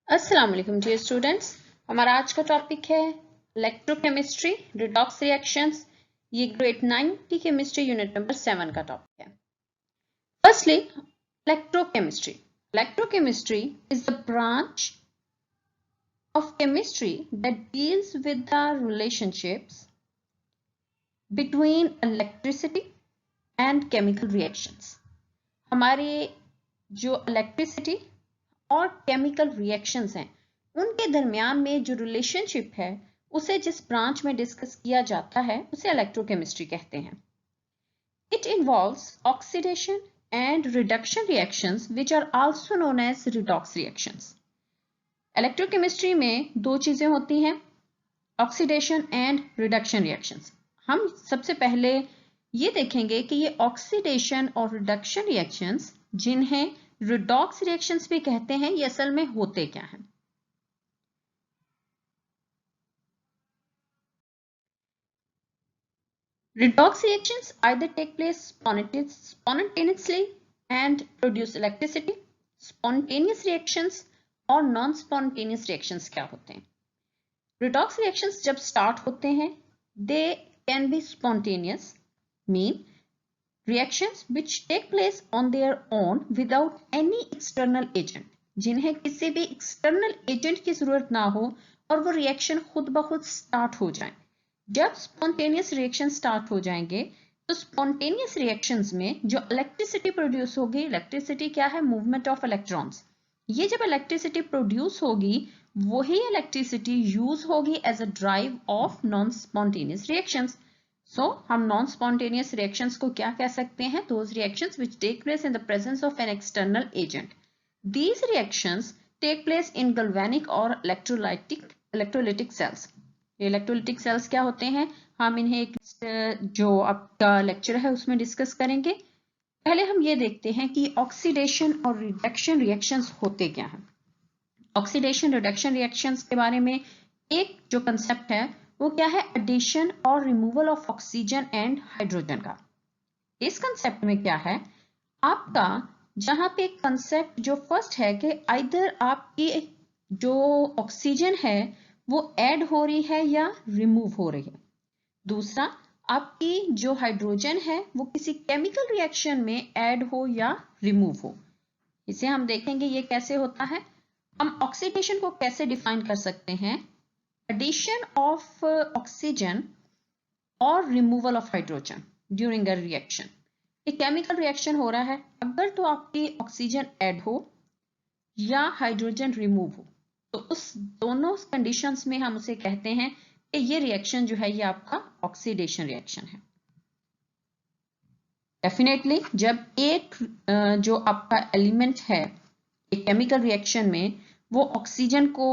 अस्सलाम वालेकुम dear students. हमारा आज का टॉपिक है इलेक्ट्रोकेमिस्ट्री रिडॉक्स रिएक्शंस। ये ग्रेड 9 की केमिस्ट्री यूनिट नंबर 7 का टॉपिक है। Firstly electrochemistry. Electrochemistry is the branch of chemistry that deals with the relationships between electricity and chemical reactions। हमारे जो इलेक्ट्रिसिटी और केमिकल रिएक्शंस हैं उनके दरमियान में जो रिलेशनशिप है उसे जिस ब्रांच में डिस्कस किया जाता है उसे इलेक्ट्रोकेमिस्ट्री कहते हैं। It involves oxidation and reduction reactions which are also known as redox reactions. Electrochemistry में दो चीजें होती हैं, ऑक्सीडेशन एंड रिडक्शन रिएक्शंस। हम सबसे पहले ये देखेंगे कि ये ऑक्सीडेशन और रिडक्शन रिएक्शंस जिन्हें रिडॉक्स रिएक्शंस भी कहते हैं ये असल में होते क्या हैं। Redox reactions either take place spontaneously and produce electricity. Spontaneous reactions और नॉन स्पॉन्टेनियस रिएक्शंस क्या होते हैं? रिडॉक्स रिएक्शंस जब स्टार्ट होते हैं they can be spontaneous, mean reactions which take place on their own without any external agent, जिन्हें किसी भी external agent की जरूरत ना हो और वो रिएक्शन खुद ब खुद स्टार्ट हो जाए। जब स्पॉन्टेनियस रिएक्शन स्टार्ट हो जाएंगे तो स्पॉन्टेनियस रिएक्शंस में जो इलेक्ट्रिसिटी प्रोड्यूस होगी, इलेक्ट्रिसिटी क्या है? Movement of electrons. ये जब इलेक्ट्रिसिटी प्रोड्यूस होगी वही इलेक्ट्रिसिटी यूज होगी as a drive of non spontaneous reactions. So, हम नॉन स्पॉन्टेनियस रिएक्शंस को क्या कह सकते हैं? Those reactions which take place in the presence of an external agent. These reactions take place in galvanic or electrolytic cells. Electrolytic cells क्या होते हैं? हम इन्हें एक जो आपका लेक्चर है उसमें डिस्कस करेंगे। पहले हम ये देखते हैं कि ऑक्सीडेशन और रिडक्शन रिएक्शंस होते क्या हैं। ऑक्सीडेशन रिडक्शन रिएक्शंस के बारे में एक जो कंसेप्ट है वो क्या है? एडिशन और removal of oxygen and hydrogen का। इस कंसेप्ट में क्या है आपका, जहां पे कंसेप्ट जो फर्स्ट है कि आइदर आपकी जो ऑक्सीजन है वो ऐड हो रही है या रिमूव हो रही है। दूसरा, आपकी जो हाइड्रोजन है वो किसी केमिकल रिएक्शन में ऐड हो या रिमूव हो। इसे हम देखेंगे ये कैसे होता है। हम ऑक्सीडेशन को कैसे डिफाइन कर सकते हैं? addition of oxygen और removal of hydrogen during a reaction। एक केमिकल रिएक्शन हो रहा है, अगर तो आपकी ऑक्सीजन ऐड हो या हाइड्रोजन रिमूव हो तो उस दोनों कंडीशंस में हम उसे कहते हैं कि ये रिएक्शन जो है ये आपका ऑक्सीडेशन रिएक्शन है। डेफिनेटली जब एक जो आपका एलिमेंट है एक केमिकल रिएक्शन में वो ऑक्सीजन को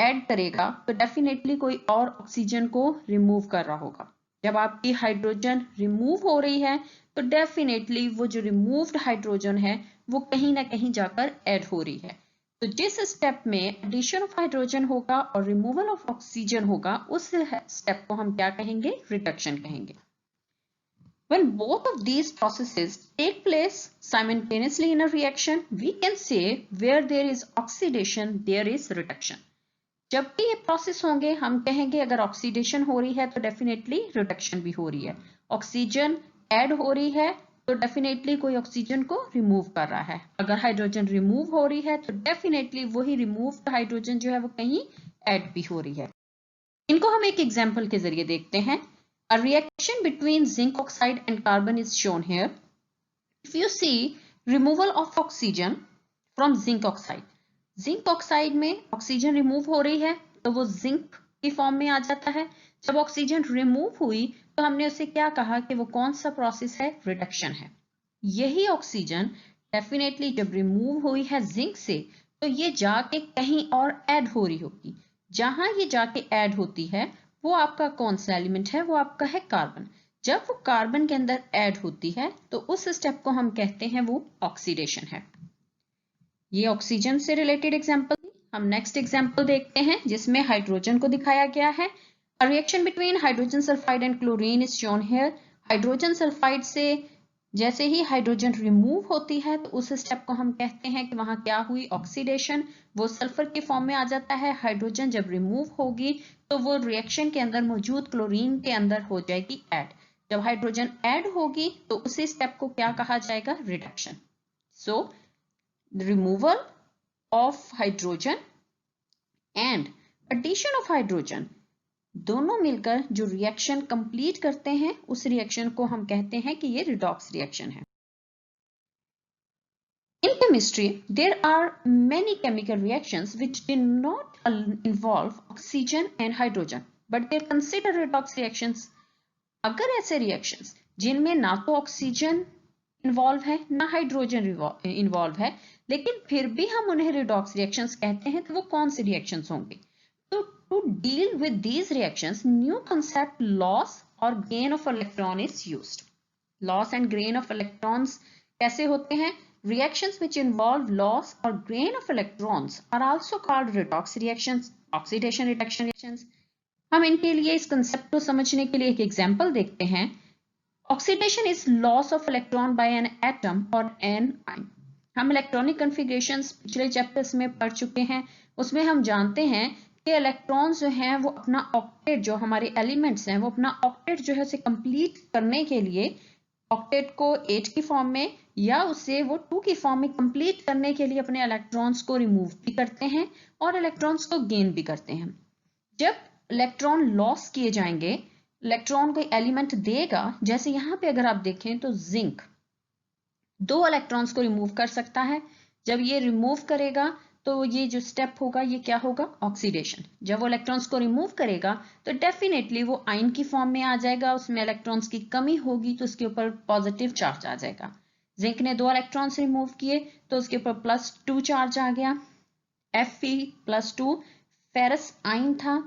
ऐड करेगा तो डेफिनेटली कोई और ऑक्सीजन को रिमूव कर रहा होगा। जब आपकी हाइड्रोजन रिमूव हो रही है तो डेफिनेटली वो जो रिमूव्ड हाइड्रोजन है वो कहीं ना कहीं जाकर ऐड हो रही है। तो जिस स्टेप में एडिशन ऑफ हाइड्रोजन होगा और रिमूवल ऑफ ऑक्सीजन होगा उस स्टेप को हम क्या कहेंगे? रिडक्शन कहेंगे। When both of these processes take place simultaneously in a reaction, we can say where there is oxidation, there is reduction. जब भी ये प्रोसेस होंगे हम कहेंगे अगर ऑक्सीडेशन हो रही है तो डेफिनेटली रिडक्शन भी हो रही है। ऑक्सीजन ऐड हो रही है तो डेफिनेटली कोई ऑक्सीजन को रिमूव कर रहा है। अगर हाइड्रोजन रिमूव हो रही है तो डेफिनेटली वही रिमूव्ड हाइड्रोजन जो है वो कहीं ऐड भी हो रही है। इनको हम एक एग्जांपल के जरिए देखते हैं। A reaction between zinc oxide and carbon is shown here. If you see removal of oxygen from zinc oxide, zinc oxide में ऑक्सीजन रिमूव हो रही है तो वो जिंक की फॉर्म में आ जाता है। जब ऑक्सीजन रिमूव हुई तो हमने उसे क्या कहा कि वो कौन सा प्रोसेस है? रिडक्शन है। यही ऑक्सीजन डेफिनेटली जब रिमूव हुई है जिंक से तो ये जाके कहीं और ऐड हो रही होगी। जहां ये जाके ऐड होती है वो आपका कौन सा एलिमेंट है? वो आपका है कार्बन। जब वो कार्बन के अंदर ऐड होती है तो उस स्टेप को हम कहते हैं वो ऑक्सीडेशन है। ये ऑक्सीजन से रिलेटेड एग्जांपल थी। हम नेक्स्ट एग्जांपल देखते हैं जिसमें हाइड्रोजन को दिखाया गया है। A reaction between hydrogen sulfide and chlorine is shown here. Hydrogen sulphide से जैसे ही हाइड्रोजन रिमूव होती है तो उस स्टेप को हम कहते हैं कि वहां क्या हुई, ऑक्सीडेशन। वो सल्फर के फॉर्म में आ जाता है। हाइड्रोजन जब रिमूव होगी तो वो रिएक्शन के अंदर मौजूद क्लोरीन के अंदर हो जाएगी ऐड। जब हाइड्रोजन ऐड होगी तो उसी स्टेप को क्या कहा जाएगा, reduction. So removal of hydrogen and addition of hydrogen, दोनों मिलकर जो रिएक्शन कंप्लीट करते हैं उस रिएक्शन को हम कहते हैं कि ये रिडॉक्स रिएक्शन है। In chemistry, there are many chemical reactions which do not involve oxygen and hydrogen, but they are considered redox reactions. अगर ऐसे reactions जिनमें ना तो ऑक्सीजन इन्वॉल्व है ना हाइड्रोजन इन्वॉल्व है, लेकिन फिर भी हम उन्हें रिडॉक्स रिएक्शंस कहते हैं, तो वो कौन सी रिएक्शंस होंगी? तो to deal with these reactions, new concept loss और gain of electron is used. Loss and gain of electrons कैसे होते हैं? Reactions which involve loss or gain of electrons are also called redox reactions, oxidation reduction reactions. हम इनके लिए इस concept को समझने के लिए एक एग्जांपल देखते हैं। Oxidation is loss of electron by an atom or an ion. हम इलेक्ट्रॉनिक कन्फिगरेशंस पिछले चैप्टर्स में पढ़ चुके हैं। उसमें हम जानते हैं कि इलेक्ट्रॉन्स जो हैं वो अपना ऑक्टेट, जो हमारे एलिमेंट्स हैं वो अपना ऑक्टेट जो है उसे कंप्लीट करने के लिए ऑक्टेट को 8 की फॉर्म में या उसे वो 2 की फॉर्म में कंप्लीट करने के लिए अपने इलेक्ट्रॉन्स को रिमूव भी करते हैं और इलेक्ट्रॉन्स को गेन भी करते हैं। जब इलेक्ट्रॉन लॉस किए जाएंगे, इलेक्ट्रॉन कोई एलिमेंट देगा, जैसे यहाँ पे अगर आप देखें तो जिंक 2 इलेक्ट्रॉन्स को रिमूव कर सकता है। जब ये रिमूव करेगा तो ये जो स्टेप होगा ये क्या होगा, ऑक्सीडेशन। जब वो इलेक्ट्रॉन्स को रिमूव करेगा तो डेफिनेटली वो आयन की फॉर्म में आ जाएगा, उसमें इलेक्ट्रॉन्स की कमी होगी तो उसके ऊपर पॉजिटिव चार्ज आ जाएगा। जिंक ने 2 इलेक्ट्रॉन्स रिमूव किए तो उसके ऊपर +2 चार्ज आ गया। Fe+2 फेरस आयन था,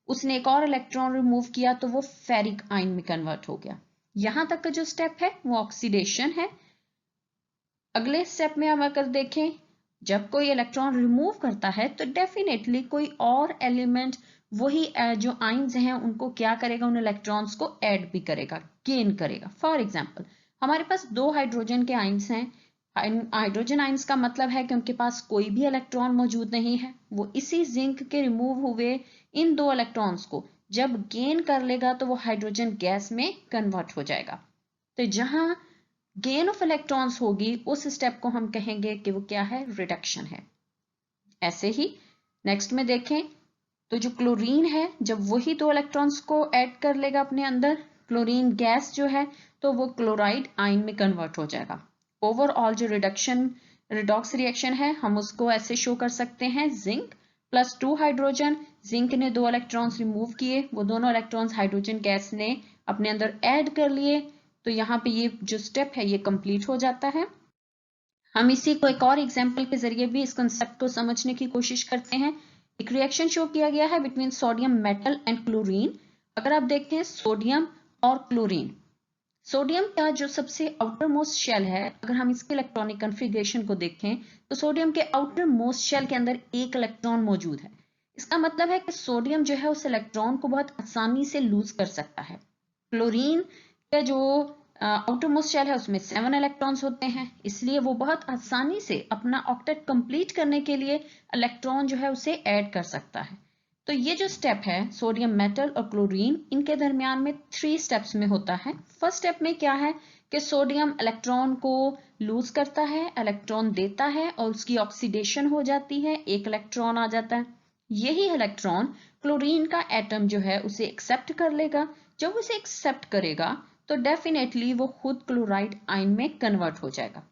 उसने एक और इलेक्ट्रॉन रिमूव किया तो वो फेरिक आयन में कन्वर्ट हो गया। यहां तक का जो स्टेप है वो ऑक्सीडेशन है। अगले स्टेप में हम अगर देखें, जब कोई इलेक्ट्रॉन रिमूव करता है तो डेफिनेटली कोई और एलिमेंट वही जो आयंस हैं उनको क्या करेगा, उन इलेक्ट्रॉन्स को ऐड भी करेगा, गेन करेगा। फॉर एग्जांपल हमारे पास 2 हाइड्रोजन के आयंस हैं। हाइड्रोजन आयंस का मतलब है कि उनके पास कोई भी इलेक्ट्रॉन मौजूद नहीं है। वो इसी जिंक के रिमूव हुए इन 2 इलेक्ट्रॉन्स को जब गेन कर लेगा तो वो हाइड्रोजन गैस में कन्वर्ट हो जाएगा। तो जहां गेन ऑफ इलेक्ट्रॉन्स होगी उस स्टेप को हम कहेंगे कि वो क्या है, रिडक्शन है। ऐसे ही नेक्स्ट में देखें तो जो क्लोरीन है, जब वही 2 इलेक्ट्रॉन्स को ऐड कर लेगा अपने अंदर, क्लोरीन गैस जो है तो वो क्लोराइड आयन में कन्वर्ट हो जाएगा। ओवरऑल जो रिडॉक्स रिएक्शन है हम उसको ऐसे शो कर सकते हैं, जिंक +2 हाइड्रोजन, जिंक ने 2 इलेक्ट्रॉन्स रिमूव किए, वो दोनों इलेक्ट्रॉन्स हाइड्रोजन गैस ने अपने अंदर ऐड कर लिए, तो यहाँ पे ये जो स्टेप है ये कंप्लीट हो जाता है। हम इसी को एक और एग्जांपल के जरिए भी इस कंसेप्ट को समझने की कोशिश करते हैं। एक रिएक्शन शो किया गया है between sodium metal and chlorine. अगर आप देखते हैं सोडियम और क्लोरीन, सोडियम का जो सबसे आउटर मोस्ट शेल है, अगर हम इसके इलेक्ट्रॉनिक कन्फिगरेशन को देखें तो सोडियम के आउटर मोस्ट शेल के अंदर 1 इलेक्ट्रॉन मौजूद है। इसका मतलब है कि सोडियम जो है उस इलेक्ट्रॉन को बहुत आसानी से लूज कर सकता है। क्लोरीन का जो आउटर मोस्ट शेल है उसमें 7 इलेक्ट्रॉन्स होते हैं, इसलिए वो बहुत आसानी से अपना ऑक्टेट कंप्लीट करने के लिए इलेक्ट्रॉन जो है उसे ऐड कर सकता है। तो ये जो स्टेप है सोडियम मेटल और क्लोरीन, इनके दरमियान में 3 स्टेप्स में होता है। फर्स्ट स्टेप में क्या है कि सोडियम इलेक्ट्रॉन को लूज करता है, इलेक्ट्रॉन देता है और उसकी ऑक्सीडेशन हो जाती है, 1 इलेक्ट्रॉन आ जाता है। यही इलेक्ट्रॉन क्लोरीन का एटम जो है उसे एक्सेप्ट कर लेगा। जब उसे एक्सेप्ट करेगा तो डेफिनेटली वो खुद क्लोराइड आयन में कन्वर्ट हो जाएगा।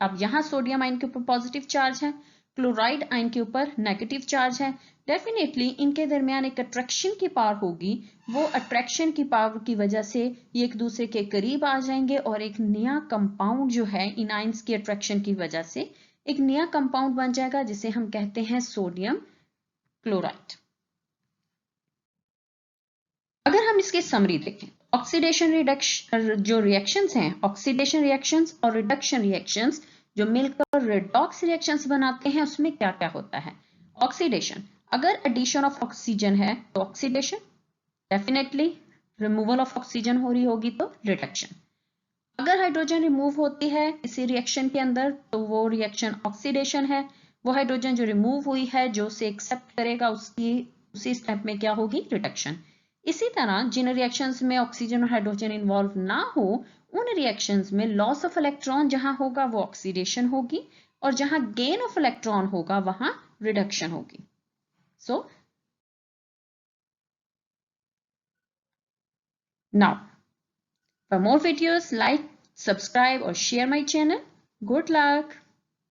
अब यहाँ सोडियम आयन के ऊपर पॉजिटिव चार्ज है, क्लोराइड आयन के ऊपर नेगेटिव चार्ज है। डेफिनेटली इनके दरमियान एक अट्रैक्शन की पावर होगी, वो अट्रैक्शन की पावर की वजह से ये एक दूसरे के करीब आ जाएंगे और एक नया कंपाउंड जो है इन आयंस की अट्रैक्शन की वजह से एक नया कंपाउंड बन जाएगा जिसे हम कहते हैं सोडियम क्लोराइड। अगर हम इसकी समरी देखें, ऑक्सीडेशन रिडक्शन जो रिएक्शंस हैं, ऑक्सीडेशन रिएक्शंस और रिडक्शन रिएक्शंस जो मिलकर रिडॉक्स रिएक्शंस बनाते हैं, उसमें क्या क्या होता है। ऑक्सीडेशन, अगर एडिशन ऑफ ऑक्सीजन है तो oxidation, definitely removal of oxygen हो रही होगी तो रिडक्शन। अगर हाइड्रोजन रिमूव होती है किसी रिएक्शन के अंदर तो वो रिएक्शन ऑक्सीडेशन है। वो हाइड्रोजन जो रिमूव हुई है जो उसे एक्सेप्ट करेगा उसी स्टेप में क्या होगी, रिडक्शन। इसी तरह जिन रिएक्शंस में ऑक्सीजन और हाइड्रोजन इन्वॉल्व ना हो उन रिएक्शंस में लॉस ऑफ इलेक्ट्रॉन जहां होगा वो ऑक्सीडेशन होगी और जहां गेन ऑफ इलेक्ट्रॉन होगा वहां रिडक्शन होगी। So now for more videos, like, subscribe or share my channel. Good luck!